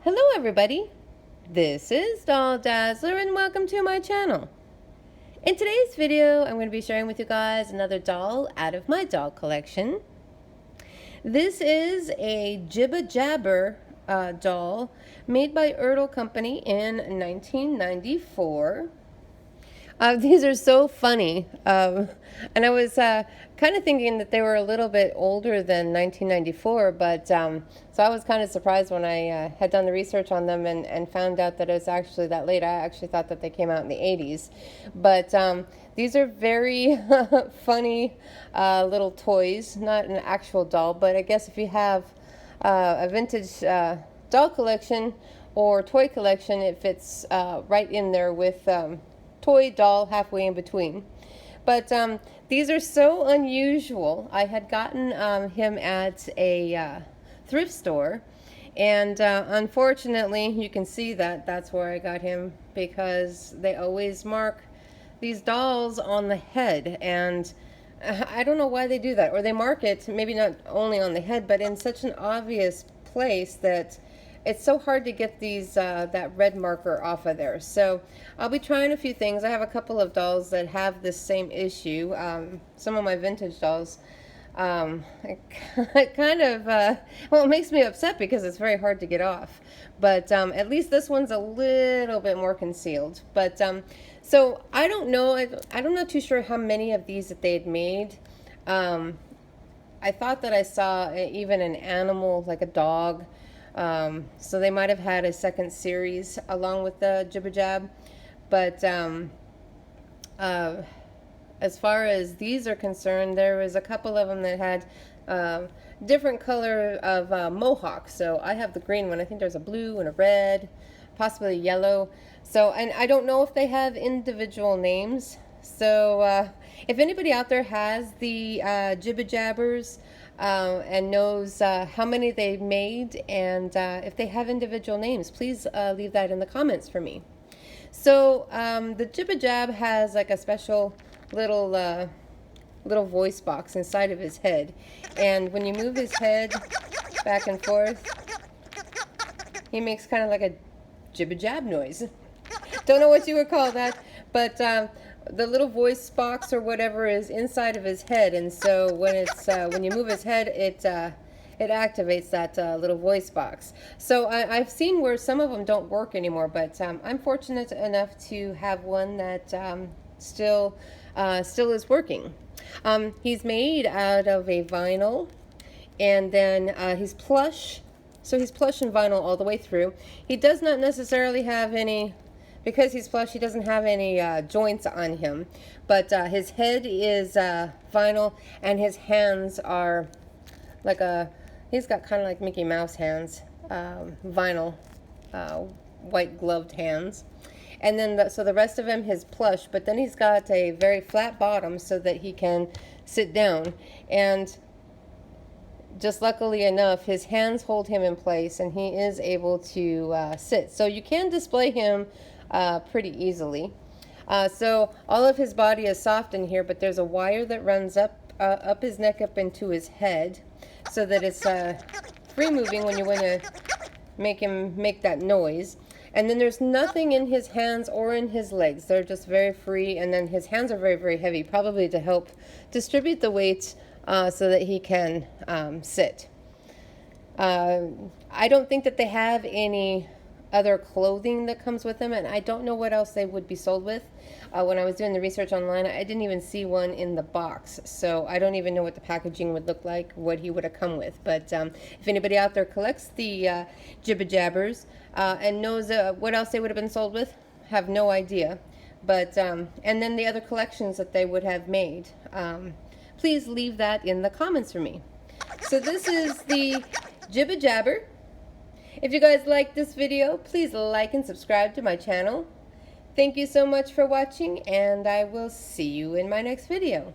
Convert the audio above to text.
Hello everybody, this is Doll Dazzler and welcome to my channel. In today's video, I'm going to be sharing with you guys another doll out of my doll collection. This is a Jibba Jabber doll made by Ertl Company in 1994. These are so funny, and I was kind of thinking that they were a little bit older than 1994, but so I was kind of surprised when I had done the research on them and found out that it was actually that late. I actually thought that they came out in the 80s, but these are very funny little toys, not an actual doll, but I guess if you have a vintage doll collection or toy collection, it fits right in there with toy doll halfway in between. But these are so unusual. I had gotten him at a thrift store, and unfortunately you can see that that's where I got him, because they always mark these dolls on the head, and I don't know why they do that, or they mark it maybe not only on the head but in such an obvious place that it's so hard to get these that red marker off of there. So I'll be trying a few things. I have a couple of dolls that have this same issue. Some of my vintage dolls, it kind of, well, it makes me upset because it's very hard to get off. But at least this one's a little bit more concealed. But so I don't know. I'm not too sure how many of these that they had made. I thought that I saw even an animal, like a dog. So they might have had a second series along with the Jibba Jab, but as far as these are concerned, there was a couple of them that had different color of mohawk. So I have the green one. I think there's a blue and a red, possibly yellow. So, and I don't know if they have individual names. So if anybody out there has the Jibba Jabbers and knows how many they made, and if they have individual names, please leave that in the comments for me. So the Jibba Jab has like a special little little voice box inside of his head, and when you move his head back and forth, he makes kind of like a Jibba Jab noise. Don't know what you would call that, but the little voice box or whatever is inside of his head, and so when it's when you move his head, it activates that little voice box. So I've seen where some of them don't work anymore, but I'm fortunate enough to have one that still is working. He's made out of a vinyl, and then he's plush, so he's plush and vinyl all the way through. He does not necessarily have any. Because he's plush, he doesn't have any joints on him, but his head is vinyl, and his hands are like he's got kind of like Mickey Mouse hands, vinyl, white gloved hands. And then so the rest of him is plush, but then he's got a very flat bottom so that he can sit down. And just luckily enough, his hands hold him in place, and he is able to sit. So you can display him pretty easily. So all of his body is soft in here, but there's a wire that runs up his neck up into his head, so that it's free moving when you want to make him make that noise. And then there's nothing in his hands or in his legs. They're just very free, and then his hands are very, very heavy, probably to help distribute the weight so that he can sit. I don't think that they have any other clothing that comes with them, and I don't know what else they would be sold with. When I was doing the research online, I didn't even see one in the box, so I don't even know what the packaging would look like, what he would have come with. But if anybody out there collects the Jibba Jabbers and knows what else they would have been sold with, have no idea. But and then the other collections that they would have made, please leave that in the comments for me. So this is the Jibba Jabber. If you guys like this video, please like and subscribe to my channel. Thank you so much for watching, and I will see you in my next video.